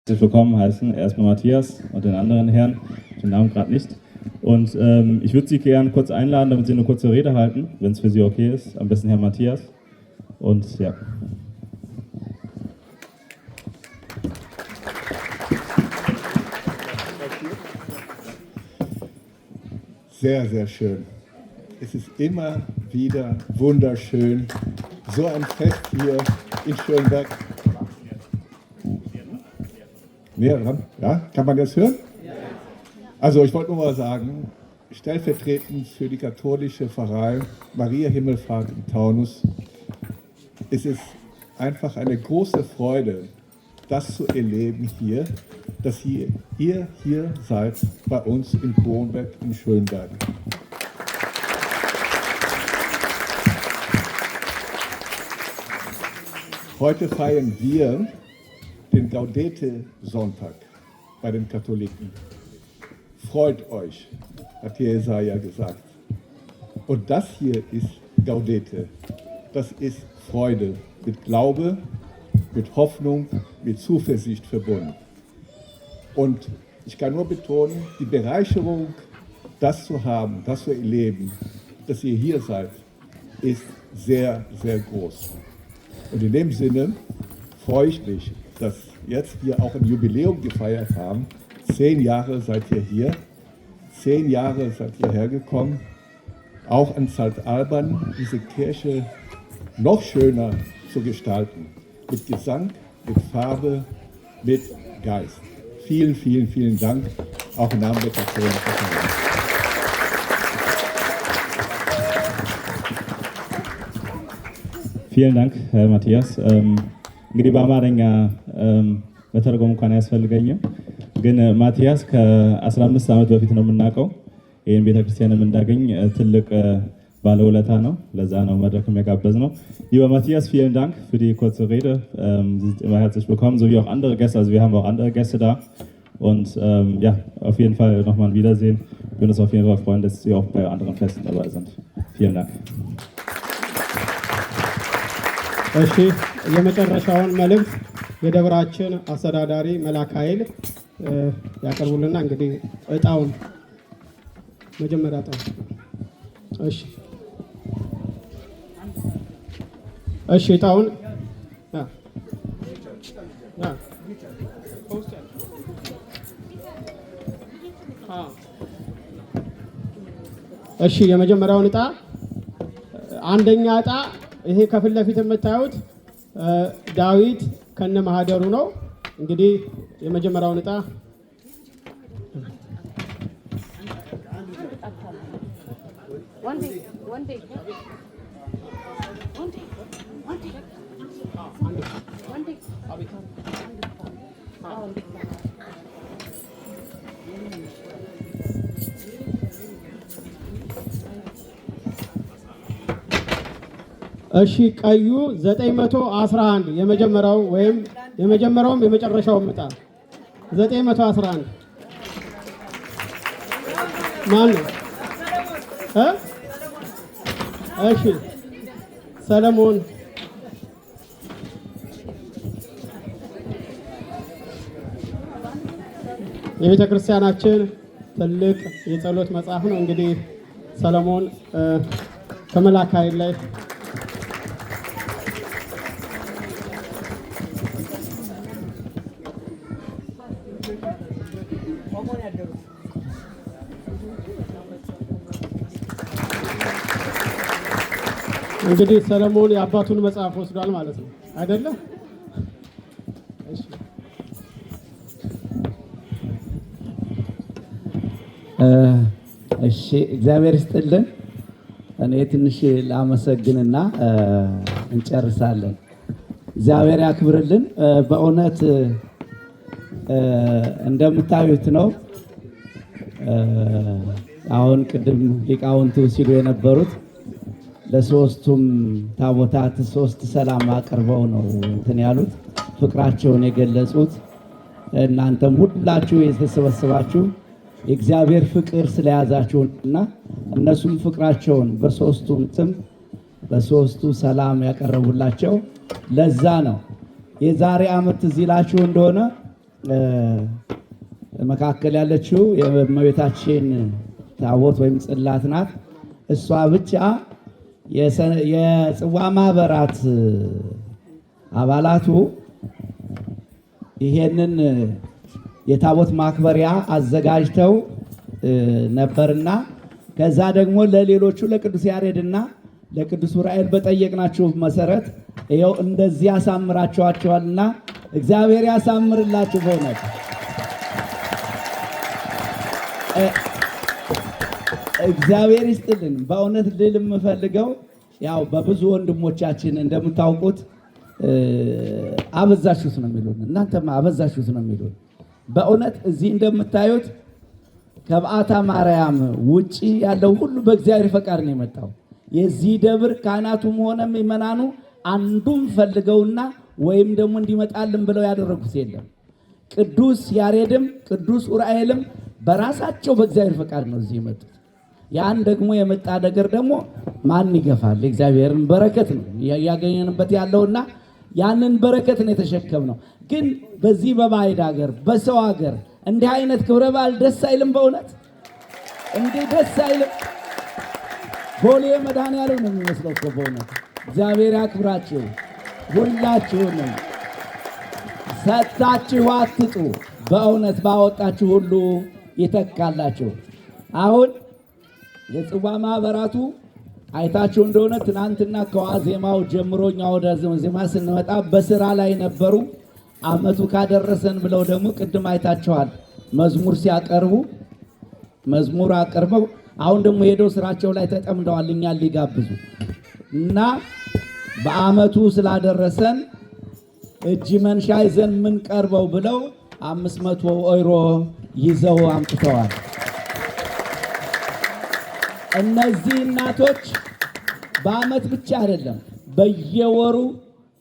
Herzlich willkommen heißen erstmal Matthias und den anderen Herrn, den Namen gerade nicht. Und ich würde Sie gerne kurz einladen, damit Sie eine kurze Rede halten, wenn es für Sie okay ist. Am besten Herr Matthias. Und ja. Sehr, sehr schön. Es ist immer wieder wunderschön. So ein Fest hier in Schönberg. Näher dran? Ja, kann man das hören? Also ich wollte nur mal sagen, stellvertretend für die katholische Pfarrei Maria Himmelfahrt in Taunus ist es einfach eine große Freude, das zu erleben hier, dass ihr hier seid bei uns in Kronberg in Schönberg. Heute feiern wir den Gaudete-Sonntag bei den Katholiken. Freut euch, hat Jesaja gesagt. Und das hier ist Gaudete. Das ist Freude mit Glaube, mit Hoffnung, mit Zuversicht verbunden. Und ich kann nur betonen, die Bereicherung, das zu haben, das zu erleben, dass ihr hier seid, ist sehr, sehr groß. Und in dem Sinne freue ich mich, dass jetzt wir auch ein Jubiläum gefeiert haben. 10 Jahre seid ihr hier, 10 Jahre seid ihr hergekommen, auch an St. Alban diese Kirche noch schöner zu gestalten. Mit Gesang, mit Farbe, mit Geist. Vielen, vielen, vielen Dank, auch im Namen der katholischen Pfarrei. Vielen Dank, Herr Matthias. እንግዲህ በአማርኛ መተርጎም እንኳን አያስፈልገኝም፣ ግን ማቲያስ ከ15 ዓመት በፊት ነው የምናውቀው። ይህን ቤተክርስቲያንም እንዳገኝ ትልቅ ባለውለታ ነው። ለዛ ነው መድረክም የጋበዝ ነው። Lieber Matthias, vielen Dank für die kurze Rede. Sie sind immer herzlich willkommen, so wie auch andere Gäste. Also wir haben auch andere Gäste da. Und ja, auf jeden Fall nochmal ein Wiedersehen. Wir würden uns auf jeden Fall freuen, dass Sie auch bei anderen Festen dabei sind. Vielen Dank. እሺ የመጨረሻውን መልእክት የደብራችን አስተዳዳሪ መላክ ኃይል ያቀርቡልና እንግዲህ እጣውን መጀመሪያ እጣው እሺ እጣውን እሺ የመጀመሪያውን እጣ አንደኛ እጣ ይሄ ከፊት ለፊት የምታዩት ዳዊት ከነ ማህደሩ ነው። እንግዲህ የመጀመሪያውን እጣ እሺ ቀዩ 911 የመጀመሪያው ወይም የመጀመሪያውም የመጨረሻው እጣ 911 ማን ነው? እሺ ሰለሞን። የቤተ ክርስቲያናችን ትልቅ የጸሎት መጽሐፍ ነው። እንግዲህ ሰለሞን ከመላክ ኃይል ላይ እንግዲህ ሰለሞን የአባቱን መጽሐፍ ወስዷል ማለት ነው አይደለ? እሺ እግዚአብሔር ይስጥልን። እኔ ትንሽ ላመሰግንና እንጨርሳለን። እግዚአብሔር ያክብርልን። በእውነት እንደምታዩት ነው። አሁን ቅድም ሊቃውንቱ ሲሉ የነበሩት ለሶስቱም ታቦታት 3 ሰላም አቅርበው ነው እንትን ያሉት ፍቅራቸውን የገለጹት። እናንተም ሁላችሁ የተሰበሰባችሁ የእግዚአብሔር ፍቅር ስለያዛችሁና እነሱም ፍቅራቸውን በሶስቱም ስም በሶስቱ ሰላም ያቀረቡላቸው ለዛ ነው። የዛሬ ዓመት እዚህ ላችሁ እንደሆነ መካከል ያለችው የእመቤታችን ታቦት ወይም ጽላት ናት። እሷ ብቻ የጽዋ ማህበራት አባላቱ ይሄንን የታቦት ማክበሪያ አዘጋጅተው ነበርና ከዛ ደግሞ ለሌሎቹ ለቅዱስ ያሬድና ለቅዱስ ዑራኤል በጠየቅናችሁ መሰረት ይኸው እንደዚህ ያሳምራቸዋልና እግዚአብሔር ያሳምርላችሁ። በእውነት እግዚአብሔር ይስጥልን። በእውነት ልል የምፈልገው ያው በብዙ ወንድሞቻችን እንደምታውቁት አበዛችሁት ነው የሚሉን፣ እናንተማ አበዛችሁት ነው የሚሉን። በእውነት እዚህ እንደምታዩት ከበዓታ ማርያም ውጪ ያለው ሁሉ በእግዚአብሔር ፈቃድ ነው የመጣው። የዚህ ደብር ካህናቱም ሆነ ምእመናኑ አንዱም ፈልገውና ወይም ደግሞ እንዲመጣልን ብለው ያደረጉት የለም። ቅዱስ ያሬድም ቅዱስ ዑራኤልም በራሳቸው በእግዚአብሔር ፈቃድ ነው እዚህ የመጡት። ያን ደግሞ የመጣ ነገር ደግሞ ማን ይገፋል? እግዚአብሔርን በረከት ነው ያገኘንበት ያለውና ያንን በረከት ነው የተሸከምነው። ግን በዚህ በባዕድ ሀገር በሰው ሀገር እንዲህ አይነት ክብረ በዓል ደስ አይልም? በእውነት እንዲህ ደስ አይልም? ቦሌ መድኃኔዓለም ነው የሚመስለው እኮ በእውነት። እግዚአብሔር ያክብራችሁ ሁላችሁንም። ሰጥታችሁ አትጡ። በእውነት ባወጣችሁ ሁሉ ይተካላችሁ። አሁን የጽዋ ማህበራቱ አይታችሁ እንደሆነ ትናንትና ከዋዜማው ጀምሮ እኛ ወደ ዜማ ስንመጣ በስራ ላይ ነበሩ። አመቱ ካደረሰን ብለው ደግሞ ቅድም አይታችኋል መዝሙር ሲያቀርቡ መዝሙር አቀርበው አሁን ደግሞ ሄደው ስራቸው ላይ ተጠምደዋል እኛን ሊጋብዙ እና በአመቱ ስላደረሰን እጅ መንሻ ይዘን ምን ቀርበው ብለው 500 ዩሮ ይዘው አምጥተዋል። እነዚህ እናቶች በአመት ብቻ አይደለም በየወሩ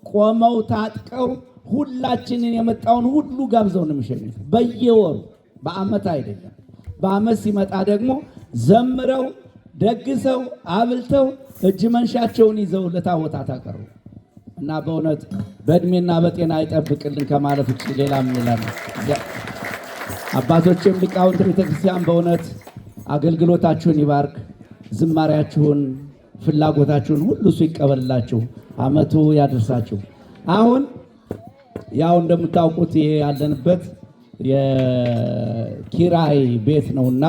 ቆመው ታጥቀው ሁላችንን የመጣውን ሁሉ ጋብዘው ነው የሚሸኙት። በየወሩ በአመት አይደለም። በአመት ሲመጣ ደግሞ ዘምረው ደግሰው አብልተው እጅ መንሻቸውን ይዘው ለታቦታት አቀርቡ እና በእውነት በእድሜና በጤና ይጠብቅልን ከማለት ውጭ ሌላ ምን እላለሁ? አባቶችም ሊቃውንት ቤተክርስቲያን በእውነት አገልግሎታችሁን ይባርክ፣ ዝማሪያችሁን ፍላጎታችሁን ሁሉ እሱ ይቀበልላችሁ፣ አመቱ ያደርሳችሁ። አሁን ያው እንደምታውቁት ይሄ ያለንበት የኪራይ ቤት ነውና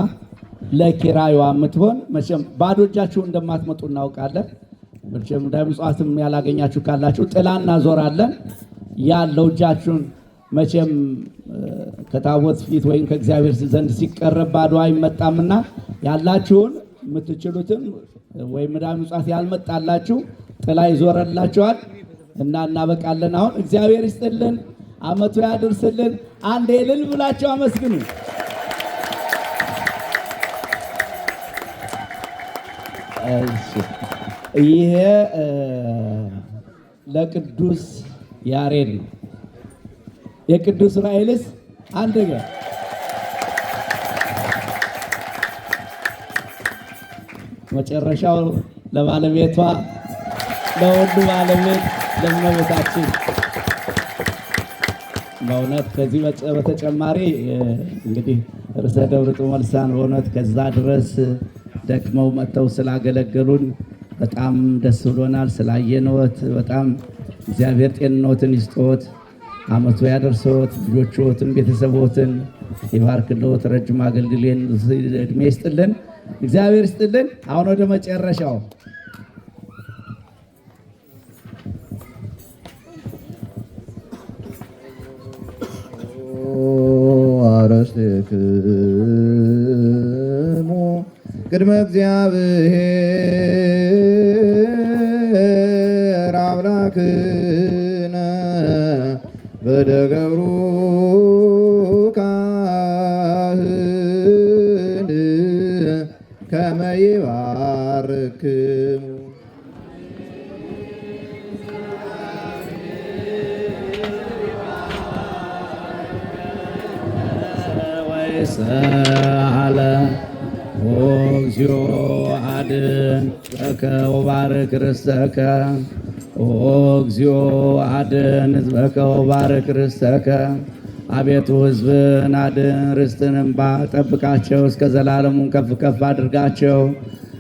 ለኪራዩ የምትሆን መቼም ባዶ እጃችሁ እንደማትመጡ እናውቃለን። መቼም ምጽዋትም ያላገኛችሁ ካላችሁ ጥላ እናዞራለን። ያለው እጃችሁን መቼም ከታቦት ፊት ወይም ከእግዚአብሔር ዘንድ ሲቀረብ ባዶ አይመጣምና ያላችሁን የምትችሉትን ወይም ምጽዋት ያልመጣላችሁ ጥላ ይዞረላችኋል እና እናበቃለን። አሁን እግዚአብሔር ይስጥልን፣ አመቱ ያድርስልን። አንዴ እልል ብላችሁ አመስግኑ። ይሄ ለቅዱስ ያሬድ ነው። የቅዱስ ዑራኤልስ አንደኛ መጨረሻው ለባለቤቷ ለወንዱ ባለቤት ለእመቤታችን በእውነት ከዚህ በተጨማሪ እንግዲህ ርዕሰ ደብረ ጡመልሳን በእውነት ከዛ ድረስ ደክመው መጥተው ስላገለገሉን በጣም ደስ ብሎናል። ስላየነዎት በጣም እግዚአብሔር ጤንነትን ይስጥዎት፣ አመቱ ያደርሰዎት፣ ልጆችዎትን ቤተሰቦትን ይባርክልዎት፣ ረጅም አገልግሎት እድሜ ይስጥልን፣ እግዚአብሔር ይስጥልን። አሁን ወደ መጨረሻው አረስትክሙ ቅድመ እግዚአብሔር አምላክነ በደገብሩ ካህን ከመ ይባርክሙ ወይሰአለ እግዚኦ አድን ለከ ወባርክ ርስተከ እግዚኦ አድን ሕዝበከ ወባርክ ርስተከ አቤቱ ሕዝብን አድን፣ ርስትንም ጠብቃቸው፣ እስከ ዘላለሙን ከፍ ከፍ አድርጋቸው።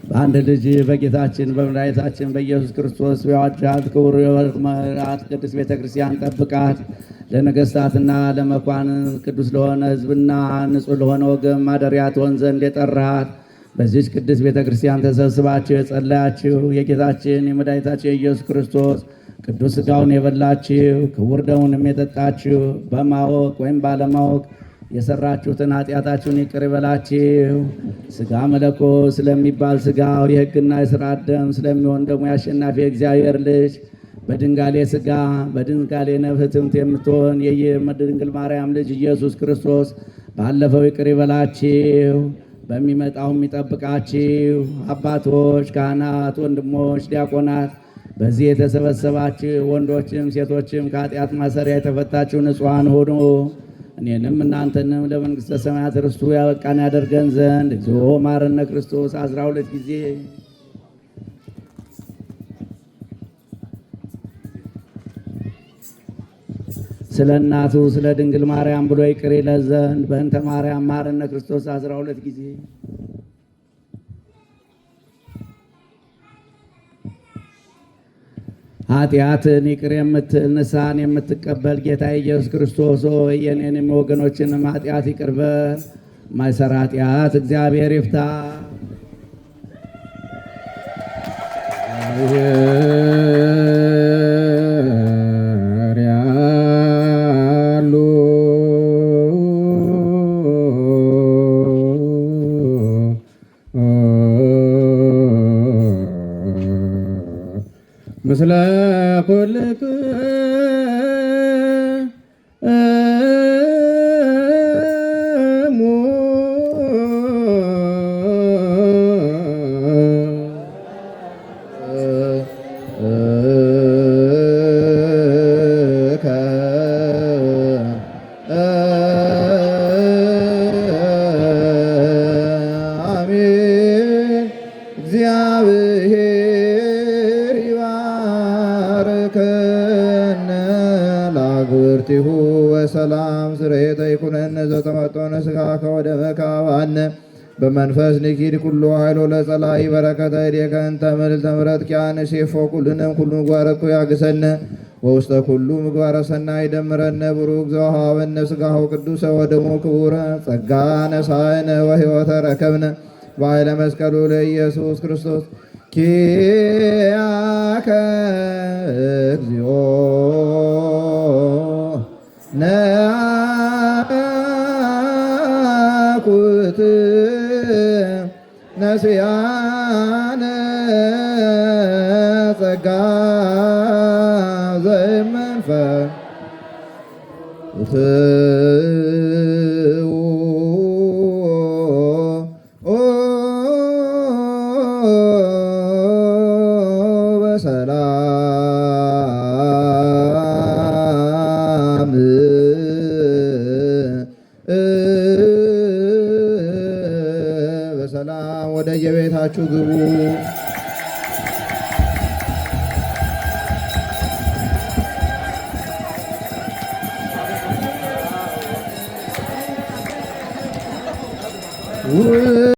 በአንድ ልጅ በጌታችን በመድኃኒታችን በኢየሱስ ክርስቶስ የዋጃት ክቡር የወርቅ ቅድስት ቤተ ክርስቲያን ጠብቃት። ለነገሥታትና ለመኳንንት ቅዱስ ለሆነ ሕዝብና ንጹሕ ለሆነ ወገን ማደሪያ ትሆን ዘንድ የጠራት በዚች ቅድስት ቤተ ክርስቲያን ተሰብስባችሁ የጸለያችሁ የጌታችን የመድኃኒታችን የኢየሱስ ክርስቶስ ቅዱስ ሥጋውን የበላችሁ ክቡር ደሙንም የጠጣችሁ በማወቅ ወይም ባለማወቅ የሰራችሁትን ኃጢአታችሁን ይቅር ይበላችሁ። ሥጋ መለኮት ስለሚባል ሥጋው የሕግና የሥርዓት ደም ስለሚሆን ደግሞ የአሸናፊ የእግዚአብሔር ልጅ በድንጋሌ ሥጋ በድንጋሌ ነፍስ ሕትምት የምትሆን የድንግል ማርያም ልጅ ኢየሱስ ክርስቶስ ባለፈው ይቅር ይበላችሁ፣ በሚመጣውም ይጠብቃችሁ። አባቶች፣ ካህናት፣ ወንድሞች፣ ዲያቆናት በዚህ የተሰበሰባችሁ ወንዶችም ሴቶችም ከኃጢአት ማሰሪያ የተፈታችሁ ንጹሐን ሆኑ። እኔንም እናንተንም ለመንግሥተ ሰማያት ርስቱ ያበቃን ያደርገን ዘንድ እግዚኦ መሐረነ ክርስቶስ 12 ጊዜ ስለ እናቱ ስለ ድንግል ማርያም ብሎ ይቅር ይለን ዘንድ በእንተ ማርያም መሐረነ ክርስቶስ 12 ጊዜ ኃጢአትን ይቅር የምትል ንስሐን የምትቀበል ጌታ ኢየሱስ ክርስቶስ ሆይ የኔንም ወገኖችንም ኃጢአት ይቅር በል። ማይሰራ ኃጢአት እግዚአብሔር ይፍታ። ምስለ ኩልክሙ አሜን። እግዚአብሔር ይባርከነ ለአግብርቲሁ ወሰላም ስርየተ ይኩነነ ዘተመጠነ ሥጋከ ወደመከ አብአነ በመንፈስ ንኪድ ኩሉ ኃይሎ ለጸላኢ በረከተ እዴከ እንተ ምልዕተ ምሕረት ኪያነ ሴፎ ኩልነም ኩሉ ምግባረ እኩይ ያግሰነ ወውስተ ኩሉ ምግባረ ሰናይ ይደምረነ ቡሩክ ዘወሃበነ ሥጋሁ ቅዱሰ ወደሙ ክቡረ ጸጋ ነሣእነ ወሕይወተ ረከብነ በኃይለ መስቀሉ ለኢየሱስ ክርስቶስ ኪያከ እግዚኦ ነአኩት ነስያነ ጸጋ ዘመንፈስ በሰላም በሰላም ወደ የቤታችሁ ግቡ።